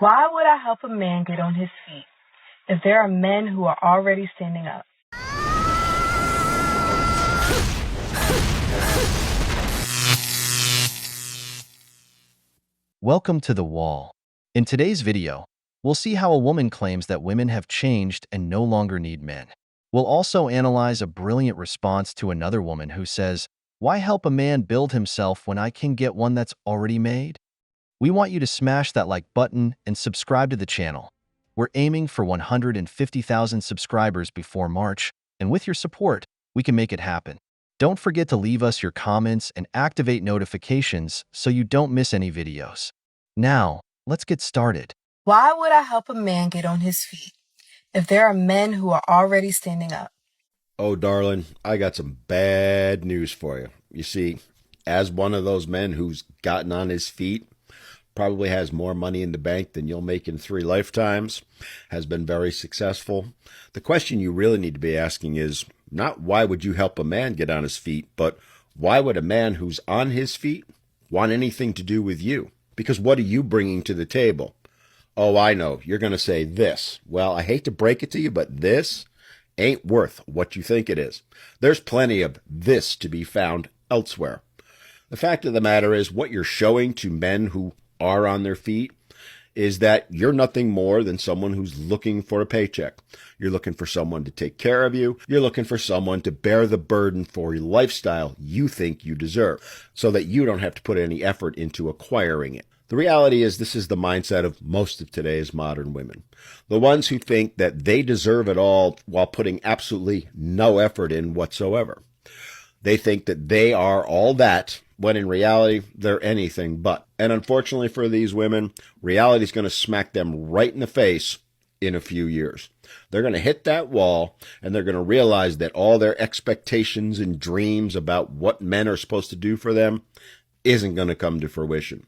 Why would I help a man get on his feet if there are men who are already standing up? Welcome to The Wall. In today's video, we'll see how a woman claims that women have changed and no longer need men. We'll also analyze a brilliant response to another woman who says, "Why help a man build himself when I can get one that's already made?" We want you to smash that like button and subscribe to the channel. We're aiming for 150,000 subscribers before March, and with your support, we can make it happen. Don't forget to leave us your comments and activate notifications so you don't miss any videos. Now, let's get started. Why would I help a man get on his feet if there are men who are already standing up? Oh, darling, I got some bad news for you. You see, as one of those men who's gotten on his feet, probably has more money in the bank than you'll make in 3 lifetimes, has been very successful, the question you really need to be asking is not why would you help a man get on his feet, but why would a man who's on his feet want anything to do with you? Because what are you bringing to the table? Oh, I know. You're going to say this. Well, I hate to break it to you, but this ain't worth what you think it is. There's plenty of this to be found elsewhere. The fact of the matter is, what you're showing to men who are on their feet is that you're nothing more than someone who's looking for a paycheck. You're looking for someone to take care of you. You're looking for someone to bear the burden for your lifestyle you think you deserve, so that you don't have to put any effort into acquiring it. The reality is, this is the mindset of most of today's modern women. The ones who think that they deserve it all while putting absolutely no effort in whatsoever. They think that they are all that, when in reality, they're anything but. And unfortunately for these women, reality is going to smack them right in the face in a few years. They're going to hit that wall, and they're going to realize that all their expectations and dreams about what men are supposed to do for them isn't going to come to fruition.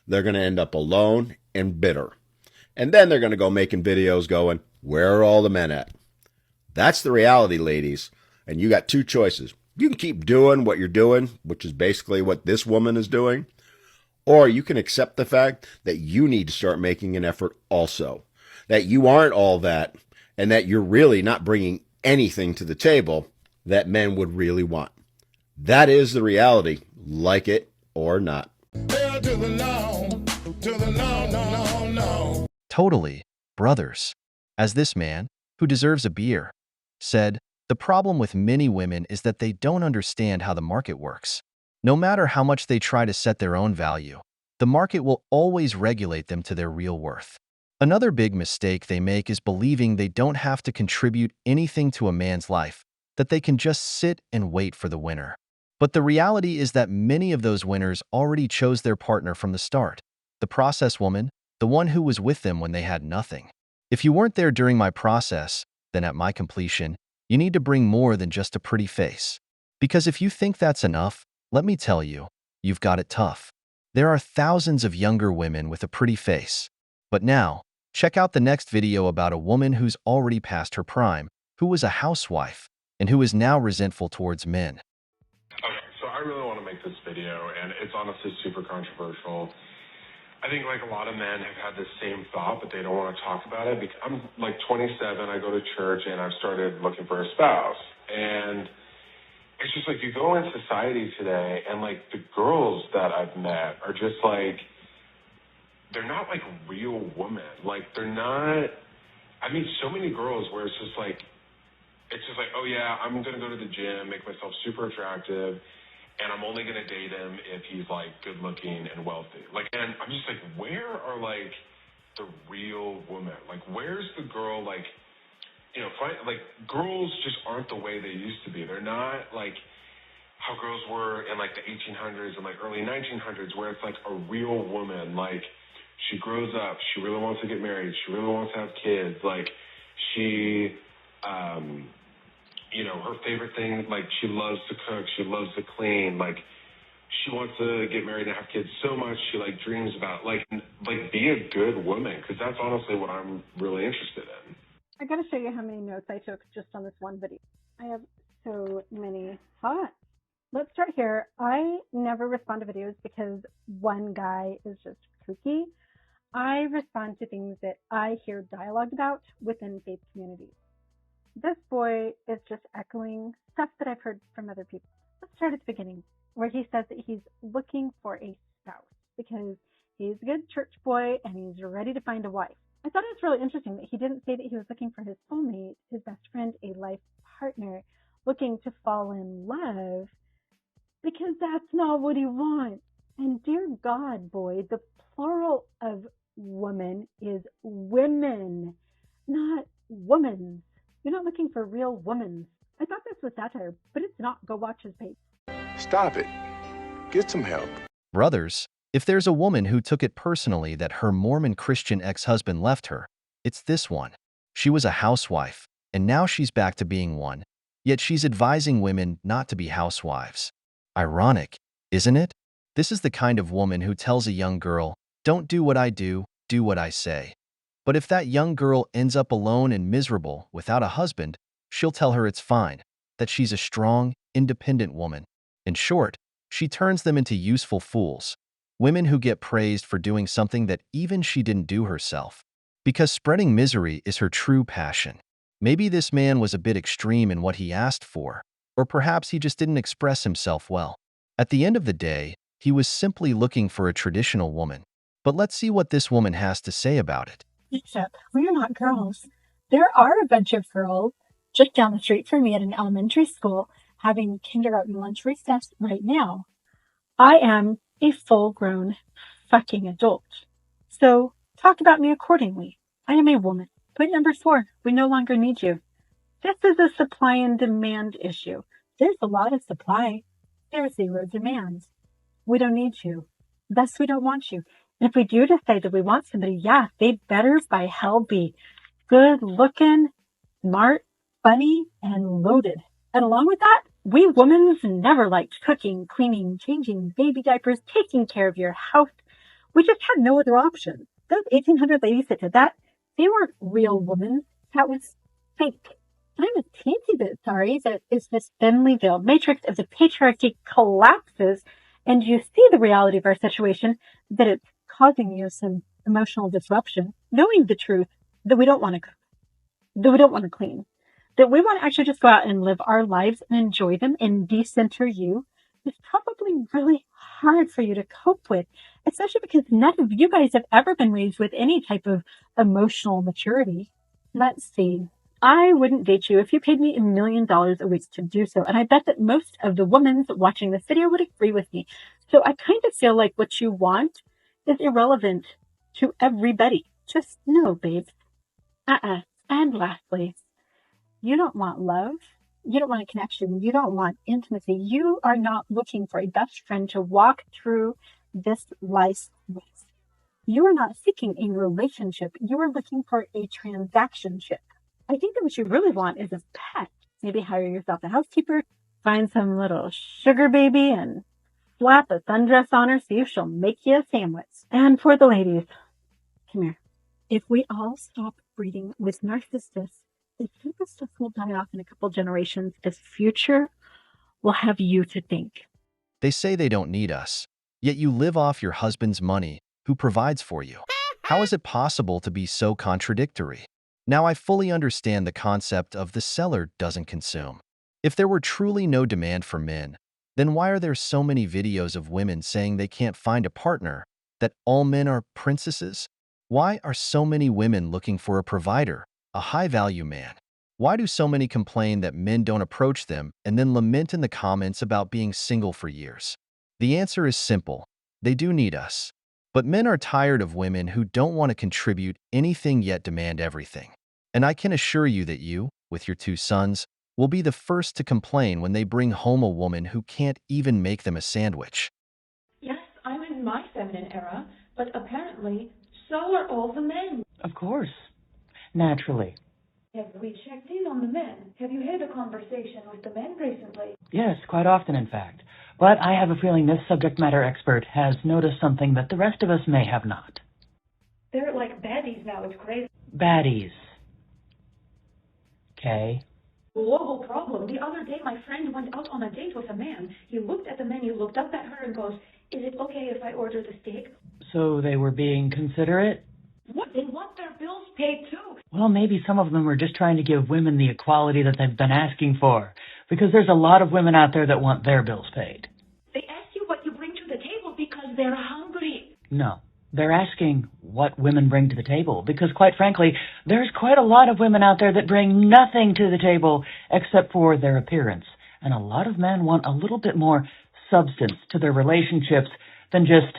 They're going to end up alone and bitter. And then they're going to go making videos going, "Where are all the men at?" That's the reality, ladies. And you got 2 choices. You can keep doing what you're doing, which is basically what this woman is doing, or you can accept the fact that you need to start making an effort also, that you aren't all that, and that you're really not bringing anything to the table that men would really want. That is the reality, like it or not. Totally, brothers. As this man, who deserves a beer, said, the problem with many women is that they don't understand how the market works. No matter how much they try to set their own value, the market will always regulate them to their real worth. Another big mistake they make is believing they don't have to contribute anything to a man's life, that they can just sit and wait for the winner. But the reality is that many of those winners already chose their partner from the start. The process woman, the one who was with them when they had nothing. If you weren't there during my process, then at my completion, you need to bring more than just a pretty face. Because if you think that's enough, let me tell you, you've got it tough. There are thousands of younger women with a pretty face. But now, check out the next video about a woman who's already past her prime, who was a housewife, and who is now resentful towards men. Okay, so I really want to make this video, and it's honestly super controversial. I think like a lot of men have had the same thought, but they don't want to talk about it. Because I'm like 27, I go to church, and I've started looking for a spouse. And it's just like you go in society today, and like the girls that I've met are just like, they're not like real women. Like they're not, I meet so many girls where it's just like, oh yeah, I'm going to go to the gym, make myself super attractive, and I'm only going to date him if he's like good looking and wealthy. Like, and I'm just like, where are like the real women? Like, where's the girl? Like, you know, like girls just aren't the way they used to be. They're not like how girls were in like the 1800s and like early 1900s, where it's like a real woman. Like, she grows up, she really wants to get married, she really wants to have kids. Like, she, you know, her favorite thing, like she loves to cook, she loves to clean, like she wants to get married and have kids so much, she like dreams about like be a good woman, because that's honestly what I'm really interested in. I gotta show you how many notes I took just on this one video. I have so many thoughts. Let's start here. I never respond to videos because one guy is just kooky. I respond to things that I hear dialogued about within faith communities. This boy is just echoing stuff that I've heard from other people. Let's start at the beginning, where he says that he's looking for a spouse because he's a good church boy and he's ready to find a wife. I thought it was really interesting that he didn't say that he was looking for his soulmate, his best friend, a life partner, looking to fall in love, because that's not what he wants. And dear God, boy, the plural of woman is women, not womans. You're not looking for real womans. I thought this was satire, but it's not. Go watch his page. Stop it. Get some help. Brothers, if there's a woman who took it personally that her Mormon Christian ex-husband left her, it's this one. She was a housewife, and now she's back to being one, yet she's advising women not to be housewives. Ironic, isn't it? This is the kind of woman who tells a young girl, "Don't do what I do what I say." But if that young girl ends up alone and miserable without a husband, she'll tell her it's fine, that she's a strong, independent woman. In short, she turns them into useful fools, women who get praised for doing something that even she didn't do herself, because spreading misery is her true passion. Maybe this man was a bit extreme in what he asked for, or perhaps he just didn't express himself well. At the end of the day, he was simply looking for a traditional woman. But let's see what this woman has to say about it. Except we're not girls. There are a bunch of girls just down the street from me at an elementary school having kindergarten lunch recess right now. I am a full-grown fucking adult. So talk about me accordingly. I am a woman. Point number 4, we no longer need you. This is a supply and demand issue. There's a lot of supply. There's 0 demand. We don't need you. Thus, we don't want you. And if we do decide that we want somebody, yeah, they better by hell be good looking, smart, funny, and loaded. And along with that, we women never liked cooking, cleaning, changing baby diapers, taking care of your house. We just had no other option. Those 1800 ladies that did that, they weren't real women. That was fake. I'm a teensy bit sorry that if this thinly veiled matrix of the patriarchy collapses and you see the reality of our situation, that it's causing you some emotional disruption, knowing the truth that we don't want to cook, that we don't want to clean, that we want to actually just go out and live our lives and enjoy them and decenter you, is probably really hard for you to cope with, especially because none of you guys have ever been raised with any type of emotional maturity. Let's see. I wouldn't date you if you paid me $1 million a week to do so. And I bet that most of the women watching this video would agree with me. So I kind of feel like what you want is irrelevant to everybody. Just no, babe. And lastly, you don't want love. You don't want a connection. You don't want intimacy. You are not looking for a best friend to walk through this life with. You are not seeking a relationship. You are looking for a transactionship. I think that what you really want is a pet. Maybe hire yourself a housekeeper, find some little sugar baby and slap a sundress on her, see if she'll make you a sandwich. And for the ladies, come here. If we all stop breeding with narcissists, the narcissist will die off in a couple generations. This future will have you to think. They say they don't need us, yet you live off your husband's money, who provides for you. How is it possible to be so contradictory? Now I fully understand the concept of the seller doesn't consume. If there were truly no demand for men, then why are there so many videos of women saying they can't find a partner, that all men are princesses? Why are so many women looking for a provider, a high-value man? Why do so many complain that men don't approach them and then lament in the comments about being single for years? The answer is simple. They do need us. But men are tired of women who don't want to contribute anything yet demand everything. And I can assure you that you, with your 2 sons, will be the first to complain when they bring home a woman who can't even make them a sandwich. Yes, I'm in my feminine era, but apparently so are all the men. Of course. Naturally. Have we checked in on the men? Have you had a conversation with the men recently? Yes, quite often, in fact. But I have a feeling this subject matter expert has noticed something that the rest of us may have not. They're like baddies now, it's crazy. Baddies. Okay. Global problem. The other day my friend went out on a date with a man. He looked at the menu, looked up at her and goes, "Is it okay if I order the steak?" So they were being considerate? What? They want their bills paid too. Well, maybe some of them were just trying to give women the equality that they've been asking for. Because there's a lot of women out there that want their bills paid. They ask you what you bring to the table because they're hungry. No. They're asking what women bring to the table. Because quite frankly, there's quite a lot of women out there that bring nothing to the table except for their appearance. And a lot of men want a little bit more substance to their relationships than just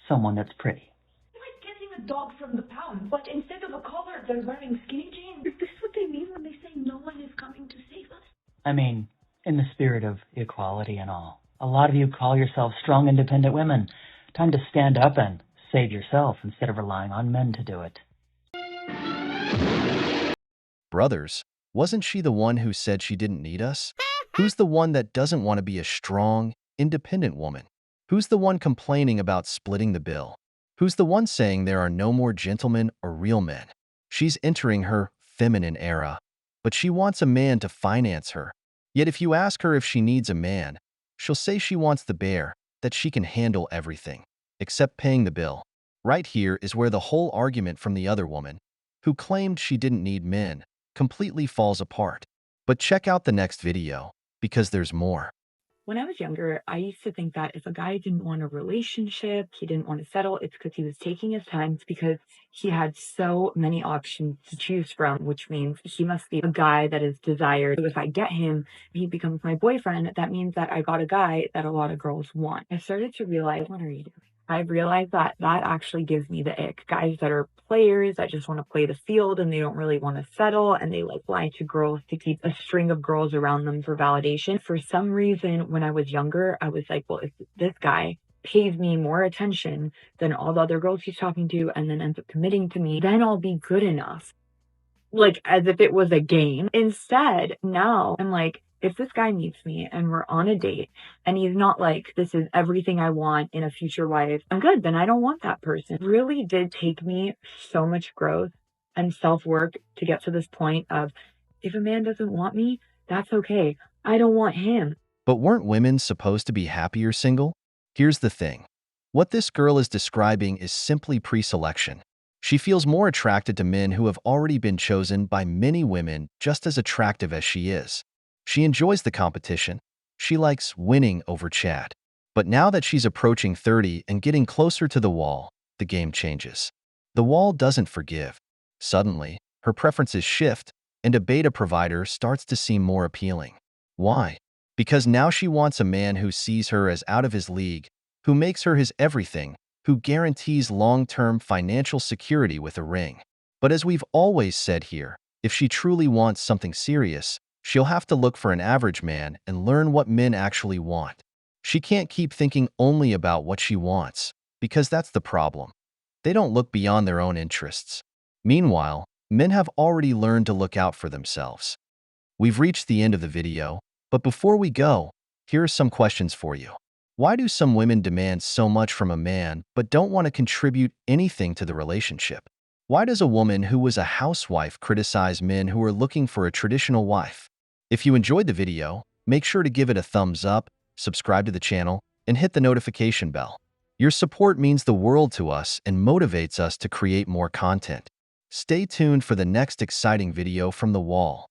someone that's pretty. It's like getting a dog from the pound, but instead of a collar, they're wearing skinny jeans. Is this what they mean when they say no one is coming to save us? I mean, in the spirit of equality and all. A lot of you call yourselves strong, independent women. Time to stand up and save yourself instead of relying on men to do it. Brothers, wasn't she the one who said she didn't need us? Who's the one that doesn't want to be a strong, independent woman? Who's the one complaining about splitting the bill? Who's the one saying there are no more gentlemen or real men? She's entering her feminine era, but she wants a man to finance her. Yet if you ask her if she needs a man, she'll say she wants the bear, that she can handle everything, except paying the bill. Right here is where the whole argument from the other woman, who claimed she didn't need men, completely falls apart. But check out the next video, because there's more. When I was younger, I used to think that if a guy didn't want a relationship, he didn't want to settle, it's because he was taking his time. It's because he had so many options to choose from, which means he must be a guy that is desired. So if I get him, he becomes my boyfriend, that means that I got a guy that a lot of girls want. I started to realize, what are you doing? I realized that that actually gives me the ick. Guys that are players that just want to play the field and they don't really want to settle, and they like lie to girls to keep a string of girls around them for validation. For some reason, when I was younger, I was like, well, if this guy pays me more attention than all the other girls he's talking to and then ends up committing to me, then I'll be good enough. Like as if it was a game. Instead, now I'm like, if this guy meets me and we're on a date and he's not like, this is everything I want in a future wife, I'm good. Then I don't want that person. It really did take me so much growth and self-work to get to this point of, if a man doesn't want me, that's okay. I don't want him. But weren't women supposed to be happier single? Here's the thing. What this girl is describing is simply pre-selection. She feels more attracted to men who have already been chosen by many women just as attractive as she is. She enjoys the competition. She likes winning over Chad. But now that she's approaching 30 and getting closer to the wall, the game changes. The wall doesn't forgive. Suddenly, her preferences shift, and a beta provider starts to seem more appealing. Why? Because now she wants a man who sees her as out of his league, who makes her his everything, who guarantees long-term financial security with a ring. But as we've always said here, if she truly wants something serious, she'll have to look for an average man and learn what men actually want. She can't keep thinking only about what she wants, because that's the problem. They don't look beyond their own interests. Meanwhile, men have already learned to look out for themselves. We've reached the end of the video, but before we go, here are some questions for you. Why do some women demand so much from a man but don't want to contribute anything to the relationship? Why does a woman who was a housewife criticize men who are looking for a traditional wife? If you enjoyed the video, make sure to give it a thumbs up, subscribe to the channel, and hit the notification bell. Your support means the world to us and motivates us to create more content. Stay tuned for the next exciting video from the wall.